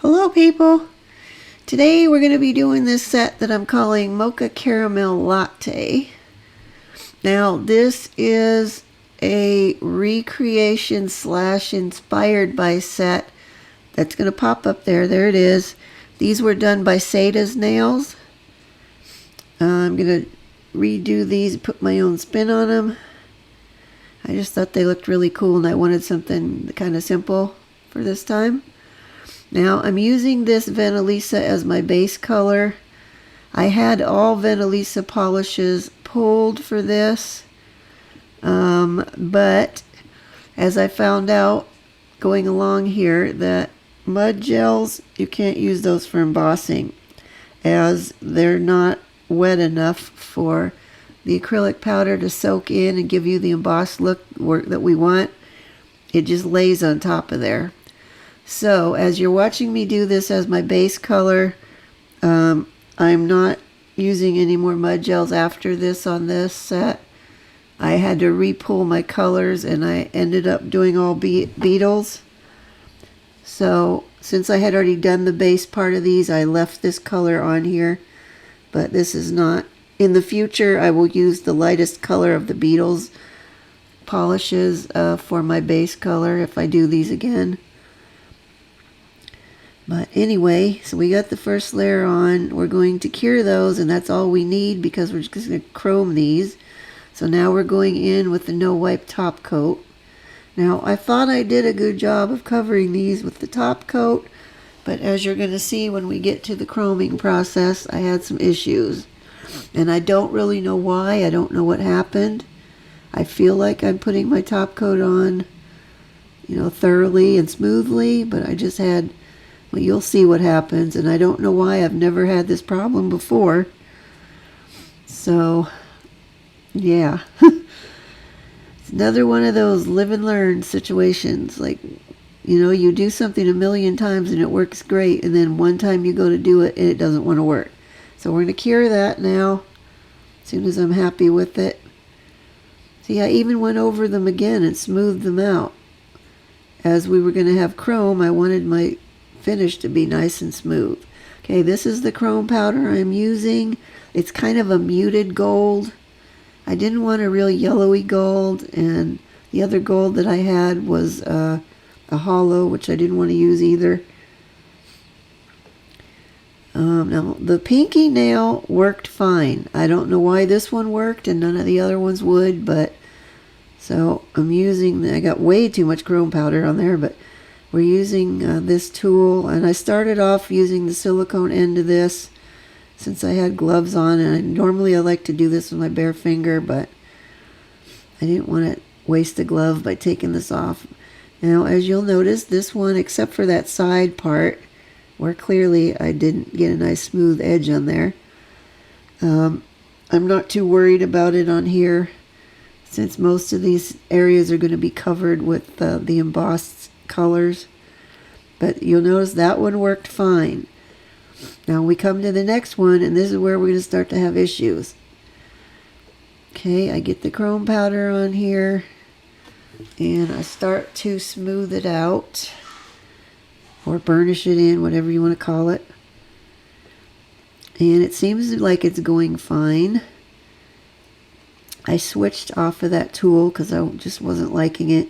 Hello people! Today we're going to be doing this set that I'm calling Mocha Caramel Latte. Now this is a recreation / inspired by set that's going to pop up there. There it is. These were done by Sada's Nails. I'm going to redo these and put my own spin on them. I just thought they looked really cool and I wanted something kind of simple for this time. Now I'm using this Venalisa as my base color. I had all Venalisa polishes pulled for this, but as I found out going along here that mud gels, you can't use those for embossing as they're not wet enough for the acrylic powder to soak in and give you the embossed look that we want. It just lays on top of there. So as you're watching me do this as my base color, I'm not using any more mud gels after this on this set. I had to re-pull my colors and I ended up doing all Beetles. So since I had already done the base part of these, I left this color on here, but this is not. In the future, I will use the lightest color of the Beetles polishes for my base color if I do these again. But anyway, so we got the first layer on. We're going to cure those, and that's all we need because we're just going to chrome these. So now we're going in with the no wipe top coat. Now I thought I did a good job of covering these with the top coat, but as you're going to see when we get to the chroming process, I had some issues. And I don't really know why. I don't know what happened. I feel like I'm putting my top coat on, thoroughly and smoothly, but I just had... Well, you'll see what happens, and I don't know why. I've never had this problem before. So, yeah. It's another one of those live and learn situations. Like, you do something a million times and it works great, and then one time you go to do it and it doesn't want to work. So we're going to cure that now, as soon as I'm happy with it. See, I even went over them again and smoothed them out. As we were going to have chrome, I wanted my finish to be nice and smooth. Okay, this is the chrome powder I'm using. It's kind of a muted gold. I didn't want a real yellowy gold, and the other gold that I had was a hollow, which I didn't want to use either. Now the pinky nail worked fine. I don't know why this one worked and none of the other ones would, but so I'm using, I got way too much chrome powder on there, but we're using this tool, and I started off using the silicone end of this since I had gloves on, and normally I like to do this with my bare finger, but I didn't want to waste a glove by taking this off. Now, as you'll notice, this one, except for that side part, where clearly I didn't get a nice smooth edge on there, I'm not too worried about it on here, since most of these areas are going to be covered with the embossed colors. But you'll notice that one worked fine. Now we come to the next one, and this is where we're going to start to have issues. Okay, I get the chrome powder on here, and I start to smooth it out, or burnish it in, whatever you want to call it. And it seems like it's going fine. I switched off of that tool because I just wasn't liking it.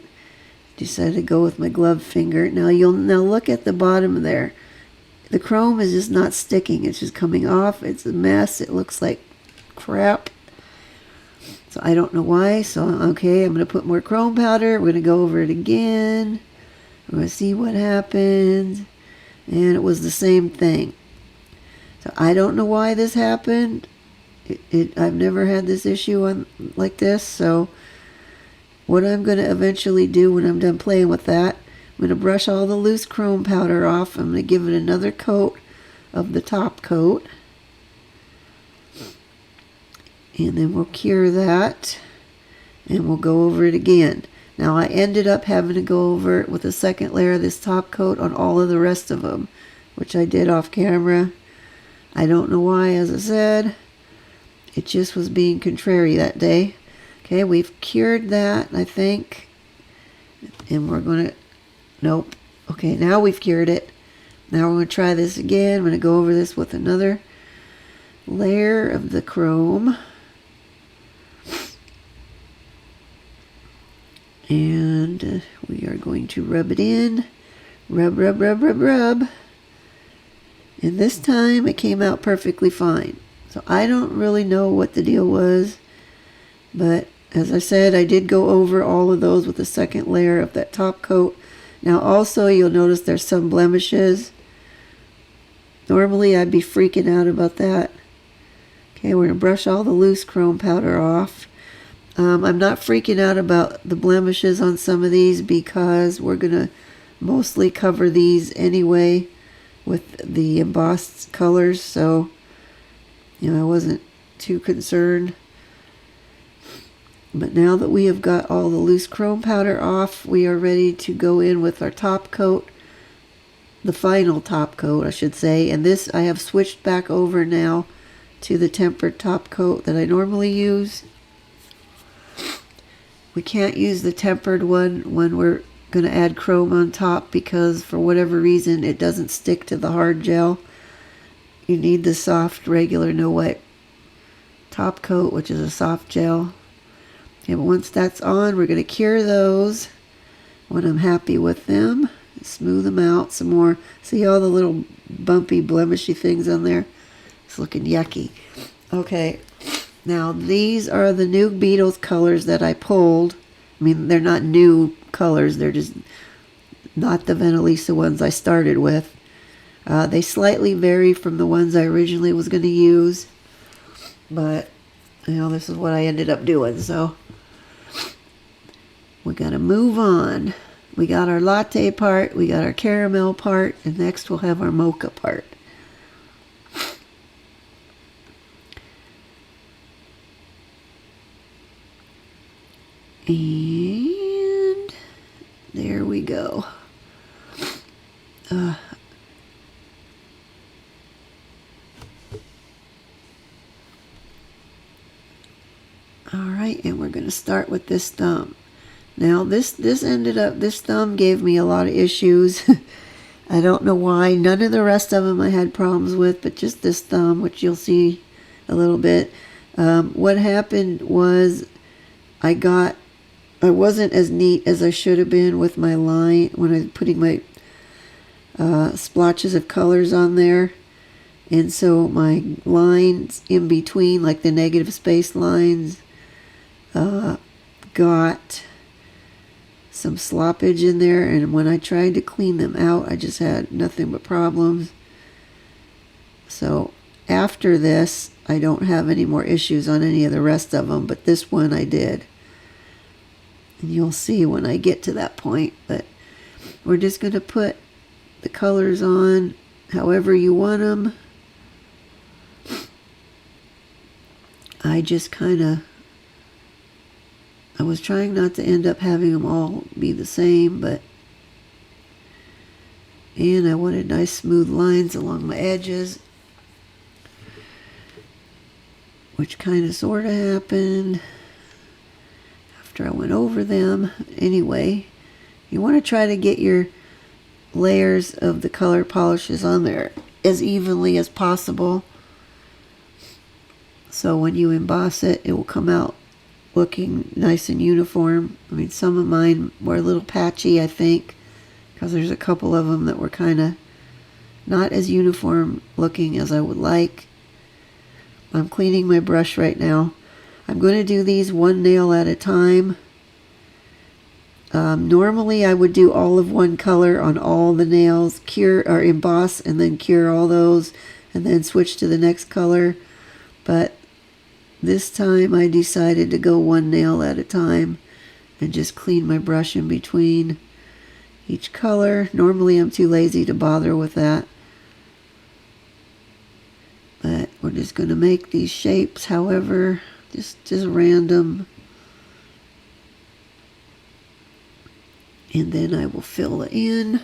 Decided to go with my gloved finger. Now look at the bottom there. The chrome is just not sticking. It's just coming off. It's a mess. It looks like crap. So I don't know why. So okay, I'm going to put more chrome powder. We're going to go over it again. We're going to see what happens. And it was the same thing. So I don't know why this happened. I've never had this issue like this. So what I'm going to eventually do when I'm done playing with that, I'm going to brush all the loose chrome powder off. I'm going to give it another coat of the top coat. And then we'll cure that. And we'll go over it again. Now I ended up having to go over it with a second layer of this top coat on all of the rest of them, which I did off camera. I don't know why, as I said. It just was being contrary that day. Okay, we've cured that, I think. And we're going to... Nope. Okay, now we've cured it. Now we're going to try this again. I'm going to go over this with another layer of the chrome. And we are going to rub it in. Rub, rub, rub, rub, rub. And this time it came out perfectly fine. So I don't really know what the deal was. But as I said, I did go over all of those with the second layer of that top coat. Now also you'll notice there's some blemishes. Normally I'd be freaking out about that. Okay, we're going to brush all the loose chrome powder off. I'm not freaking out about the blemishes on some of these because we're going to mostly cover these anyway with the embossed colors. So, I wasn't too concerned. But now that we have got all the loose chrome powder off, we are ready to go in with our top coat. The final top coat, I should say. And this I have switched back over now to the tempered top coat that I normally use. We can't use the tempered one when we're going to add chrome on top because for whatever reason it doesn't stick to the hard gel. You need the soft, regular, no wet top coat, which is a soft gel. And once that's on, we're going to cure those when I'm happy with them. Smooth them out some more. See all the little bumpy, blemishy things on there? It's looking yucky. Okay. Now, these are the new Beetles colors that I pulled. I mean, they're not new colors. They're just not the Venalisa ones I started with. They slightly vary from the ones I originally was going to use. But, this is what I ended up doing. So, we got to move on. We got our latte part. We got our caramel part. And next we'll have our mocha part. And there we go. All right, and we're going to start with this thumb. Now this thumb gave me a lot of issues. I don't know why. None of the rest of them I had problems with, but just this thumb, which you'll see a little bit. What happened was I wasn't as neat as I should have been with my line when I was putting my splotches of colors on there. And so my lines in between, like the negative space lines, got some sloppage in there. And when I tried to clean them out, I just had nothing but problems. So after this, I don't have any more issues on any of the rest of them, but this one I did. And you'll see when I get to that point. But we're just going to put the colors on however you want them. I just I was trying not to end up having them all be the same, and I wanted nice smooth lines along my edges, which kind of sort of happened after I went over them. Anyway, you want to try to get your layers of the color polishes on there as evenly as possible. So when you emboss it, it will come out looking nice and uniform. I mean, some of mine were a little patchy, I think, because there's a couple of them that were kind of not as uniform looking as I would like. I'm cleaning my brush right now. I'm going to do these one nail at a time. Normally I would do all of one color on all the nails, cure or emboss and then cure all those and then switch to the next color. But this time I decided to go one nail at a time and just clean my brush in between each color. Normally I'm too lazy to bother with that. But we're just going to make these shapes however, just random. And then I will fill it in.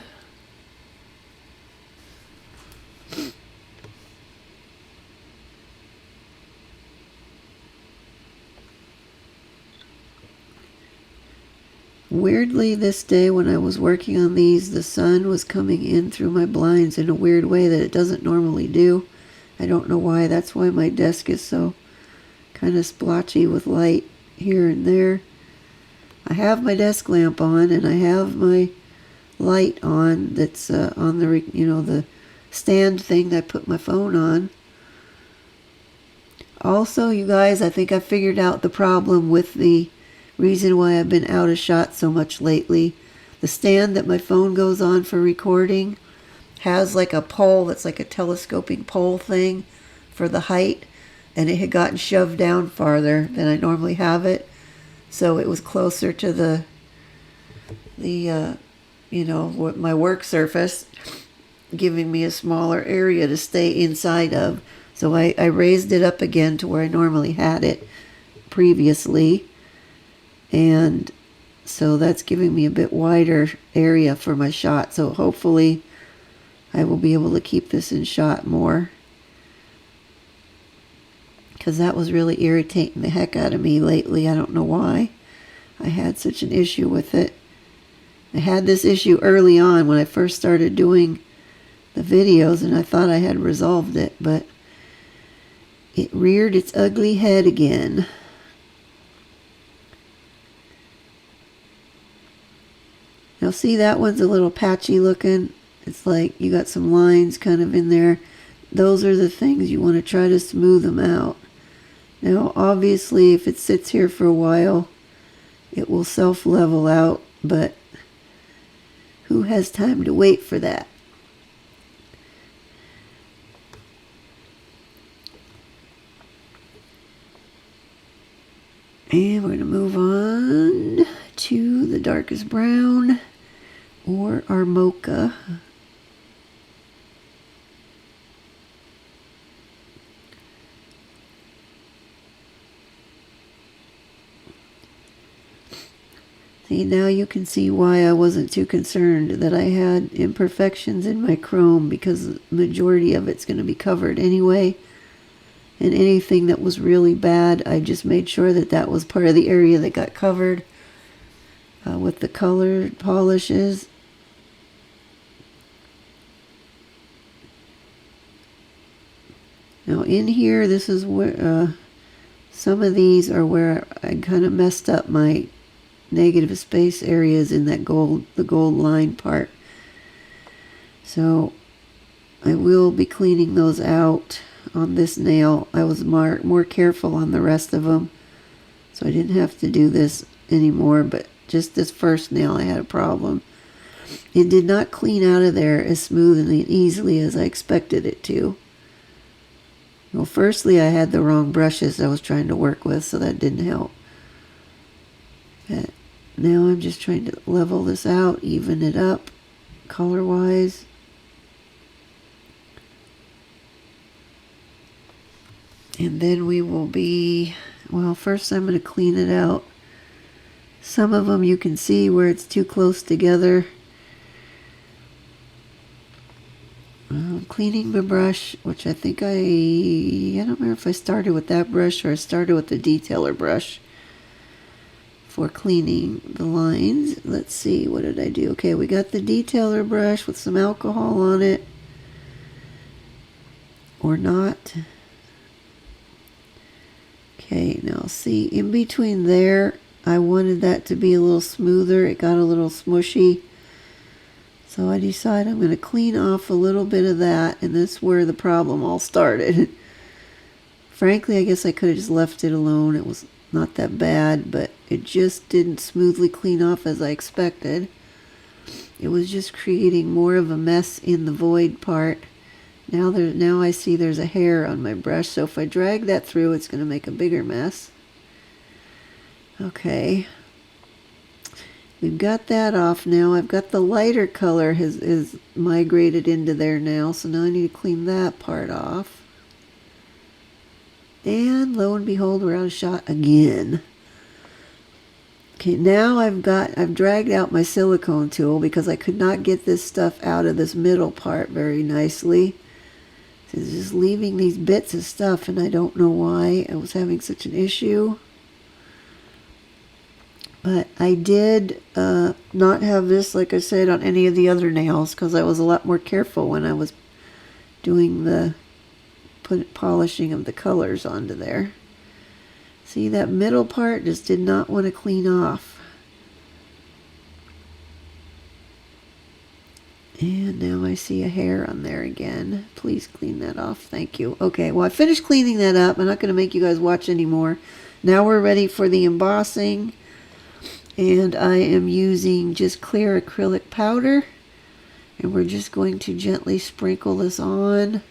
Weirdly, this day when I was working on these, the sun was coming in through my blinds in a weird way that it doesn't normally do. I don't know why. That's why my desk is so kind of splotchy with light here and there. I have my desk lamp on, and I have my light on that's on the, the stand thing that I put my phone on. Also, you guys, I think I figured out the problem with the reason why I've been out of shot so much lately. The stand that my phone goes on for recording has like a pole that's like a telescoping pole thing for the height, and it had gotten shoved down farther than I normally have it, so it was closer to the my work surface, giving me a smaller area to stay inside of. So I raised it up again to where I normally had it previously, and so that's giving me a bit wider area for my shot. So hopefully I will be able to keep this in shot more, because that was really irritating the heck out of me lately. I don't know why I had such an issue with it. I had this issue early on when I first started doing the videos, and I thought I had resolved it, but it reared its ugly head again. Now see, that one's a little patchy looking. It's like you got some lines kind of in there. Those are the things you want to try to smooth them out. Now obviously if it sits here for a while it will self-level out, but who has time to wait for that? And we're going to move on to the darkest brown, or our Mocha. See, now you can see why I wasn't too concerned that I had imperfections in my chrome, because the majority of it's going to be covered anyway. And anything that was really bad, I just made sure that that was part of the area that got covered with the colored polishes. Now in here, this is where some of these are where I kind of messed up my negative space areas in that the gold line part. So I will be cleaning those out on this nail. I was more careful on the rest of them, so I didn't have to do this anymore, but just this first nail I had a problem. It did not clean out of there as smoothly and easily as I expected it to. Well, firstly, I had the wrong brushes I was trying to work with, so that didn't help. But now I'm just trying to level this out, even it up color-wise. And then we will be, well, first I'm going to clean it out. Some of them you can see where it's too close together. Cleaning my brush, which I think I don't remember if I started with that brush or I started with the detailer brush for cleaning the lines. Let's see, what did I do? Okay, we got the detailer brush with some alcohol on it. Or not. Okay, now see, in between there, I wanted that to be a little smoother. It got a little smushy. So I decided I'm going to clean off a little bit of that, and that's where the problem all started. Frankly, I guess I could have just left it alone. It was not that bad, but it just didn't smoothly clean off as I expected. It was just creating more of a mess in the void part. Now I see there's a hair on my brush, so if I drag that through, it's going to make a bigger mess. Okay. We've got that off now. I've got the lighter color is migrated into there now, so now I need to clean that part off. And lo and behold, we're out of shot again. Okay, now I've dragged out my silicone tool because I could not get this stuff out of this middle part very nicely. So it's just leaving these bits of stuff, and I don't know why I was having such an issue. But I did not have this, like I said, on any of the other nails because I was a lot more careful when I was doing the polishing of the colors onto there. See, that middle part just did not want to clean off. And now I see a hair on there again. Please clean that off. Thank you. Okay, well, I finished cleaning that up. I'm not going to make you guys watch anymore. Now we're ready for the embossing. And I am using just clear acrylic powder. And we're just going to gently sprinkle this on.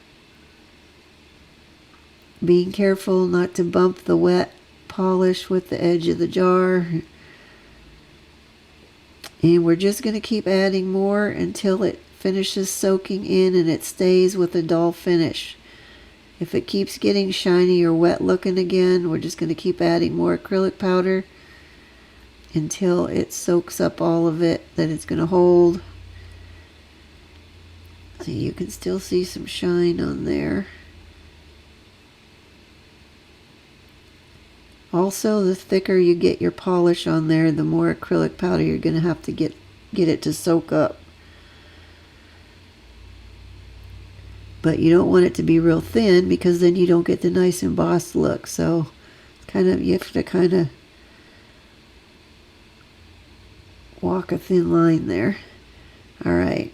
Being careful not to bump the wet polish with the edge of the jar. And we're just going to keep adding more until it finishes soaking in and it stays with a dull finish. If it keeps getting shiny or wet looking again, we're just going to keep adding more acrylic powder until it soaks up all of it that it's going to hold. So you can still see some shine on there. Also, the thicker you get your polish on there, the more acrylic powder you're going to have to get it to soak up. But you don't want it to be real thin because then you don't get the nice embossed look. So you have to kind of walk a thin line there. All right.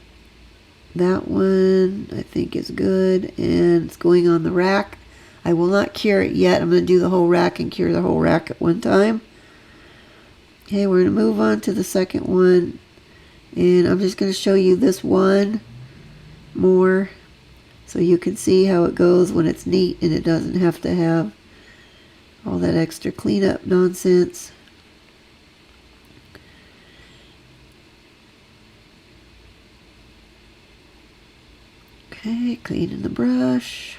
That one I think is good, and it's going on the rack. I will not cure it yet. I'm going to do the whole rack and cure the whole rack at one time. Okay, we're going to move on to the second one. And I'm just going to show you this one more so you can see how it goes when it's neat and it doesn't have to have all that extra cleanup nonsense. Okay, cleaning the brush.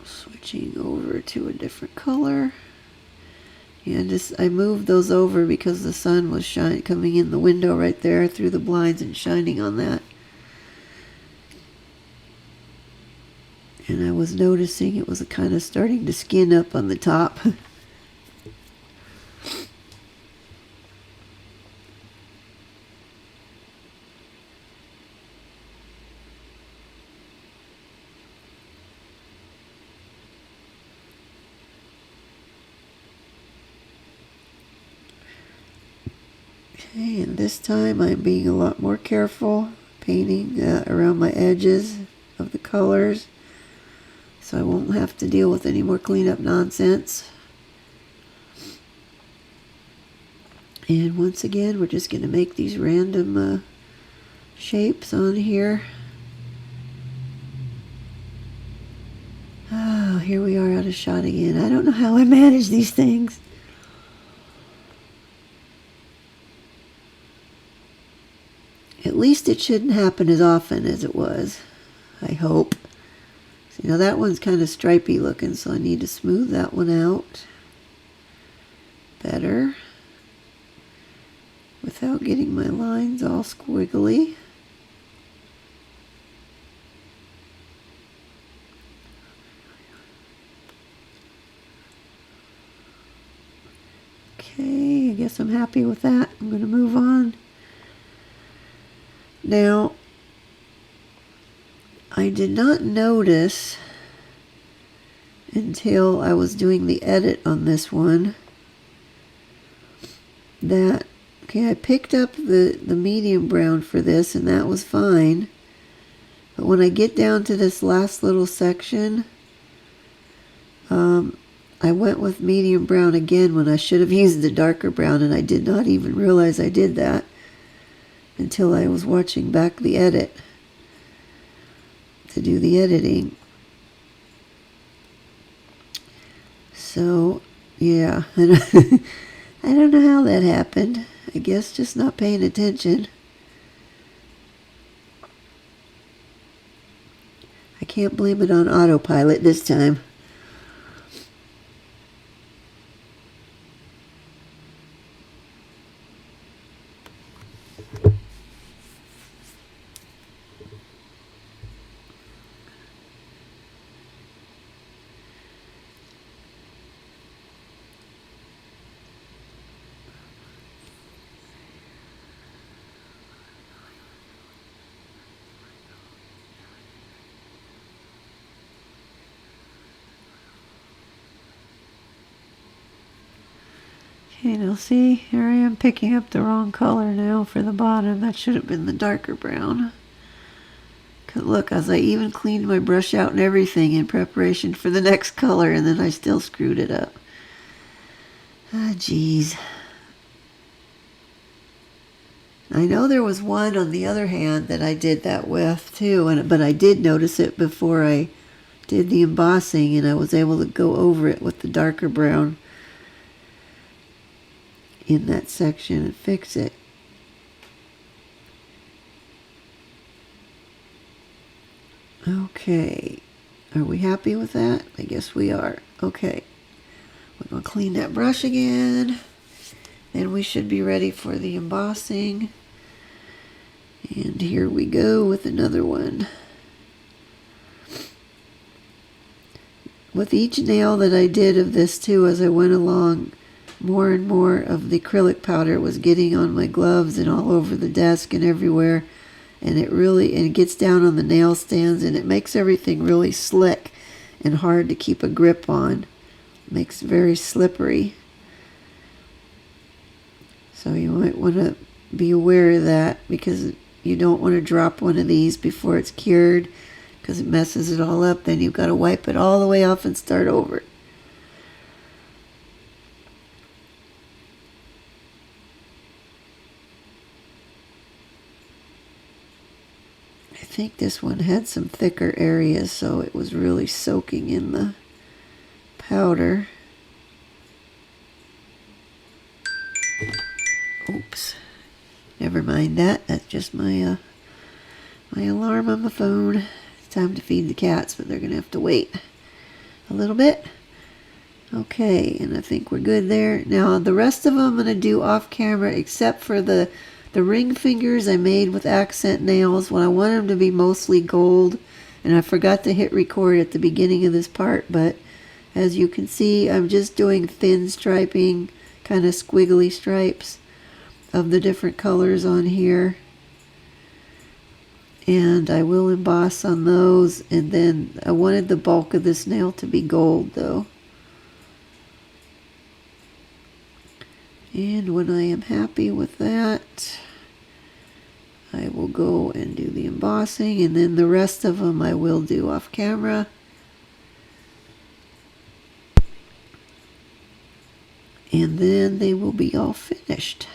Switching over to a different color. And I moved those over because the sun was coming in the window right there through the blinds and shining on that. And I was noticing it was kind of starting to skin up on the top. Okay, and this time I'm being a lot more careful, painting around my edges of the colors, so I won't have to deal with any more cleanup nonsense. And once again, we're just going to make these random shapes on here. Oh, here we are out of shot again. I don't know how I manage these things. At least it shouldn't happen as often as it was, I hope. So, that one's kind of stripy looking, so I need to smooth that one out better without getting my lines all squiggly. Okay, I guess I'm happy with that. I'm going to move on. Now, I did not notice until I was doing the edit on this one that, okay, I picked up the medium brown for this and that was fine. But when I get down to this last little section, I went with medium brown again when I should have used the darker brown, and I did not even realize I did that until I was watching back the edit to do the editing. So, yeah, I don't know how that happened. I guess just not paying attention. I can't blame it on autopilot this time. Okay, now see, here I am picking up the wrong color now for the bottom. That should have been the darker brown. Cause look, as I even cleaned my brush out and everything in preparation for the next color, and then I still screwed it up. Ah, geez. I know there was one on the other hand that I did that with too, but I did notice it before I did the embossing, and I was able to go over it with the darker brown in that section and fix it. Okay, are we happy with that? I guess we are. Okay, we're going to clean that brush again. Then we should be ready for the embossing. And here we go with another one. With each nail that I did of this too, as I went along, more and more of the acrylic powder was getting on my gloves and all over the desk and everywhere. And it gets down on the nail stands, and it makes everything really slick and hard to keep a grip on. It makes it very slippery. So you might want to be aware of that, because you don't want to drop one of these before it's cured, because it messes it all up. Then you've got to wipe it all the way off and start over. I think this one had some thicker areas, so it was really soaking in the powder. Oops. Never mind that. That's just my alarm on the phone. It's time to feed the cats, but they're going to have to wait a little bit. Okay, and I think we're good there. Now, the rest of them I'm going to do off camera, except for the ring fingers I made with accent nails when I want them to be mostly gold. And I forgot to hit record at the beginning of this part, but as you can see, I'm just doing thin striping, kind of squiggly stripes of the different colors on here. And I will emboss on those, and then I wanted the bulk of this nail to be gold though. And when I am happy with that, I will go and do the embossing, and then the rest of them I will do off camera. And then they will be all finished.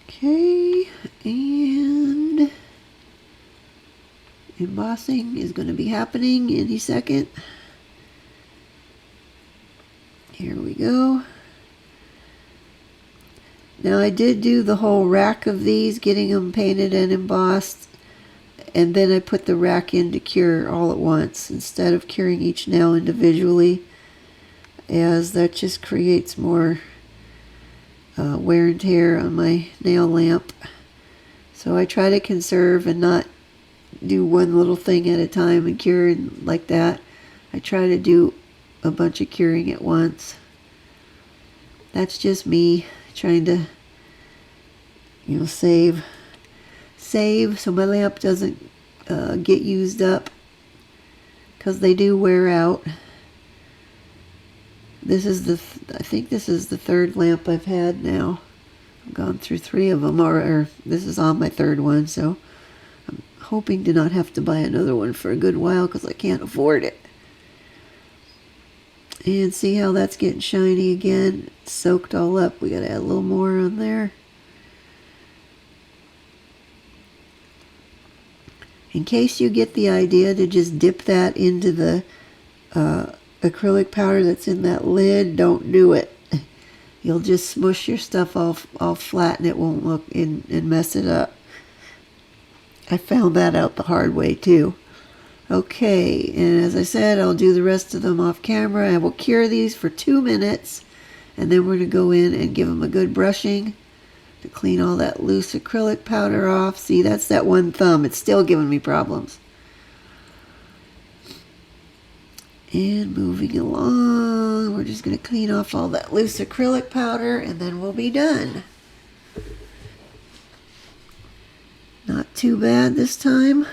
Okay, and embossing is going to be happening any second. Here we go. Now I did do the whole rack of these, getting them painted and embossed, and then I put the rack in to cure all at once instead of curing each nail individually, as that just creates more wear and tear on my nail lamp. So I try to conserve and not do one little thing at a time and cure like that. I try to do a bunch of curing at once. That's just me trying to, save so my lamp doesn't get used up, because they do wear out. This is I think this is the third lamp I've had now. I've gone through 3 of them, or this is on my 3rd one, so I'm hoping to not have to buy another one for a good while, because I can't afford it. And see how that's getting shiny again? It's soaked all up. We got to add a little more on there. In case you get the idea to just dip that into the acrylic powder that's in that lid, don't do it. You'll just smush your stuff all flat, and it won't look and mess it up. I found that out the hard way too. Okay, and as I said, I'll do the rest of them off camera. I will cure these for 2 minutes, and then we're going to go in and give them a good brushing to clean all that loose acrylic powder off. See, that's that one thumb. It's still giving me problems. And moving along, we're just going to clean off all that loose acrylic powder, and then we'll be done. Not too bad this time.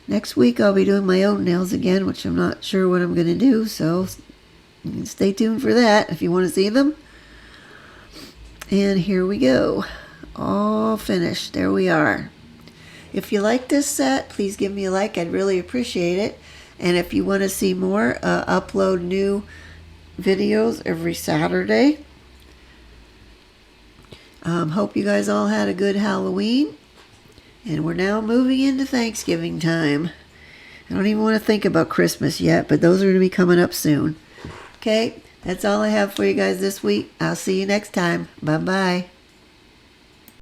Next week I'll be doing my own nails again, which I'm not sure what I'm going to do, so you can stay tuned for that if you want to see them. And here we go. All finished. There we are. If you like this set, please give me a like. I'd really appreciate it. And if you want to see more, upload new videos every Saturday. Hope you guys all had a good Halloween. And we're now moving into Thanksgiving time. I don't even want to think about Christmas yet, but those are going to be coming up soon. Okay, that's all I have for you guys this week. I'll see you next time. Bye-bye.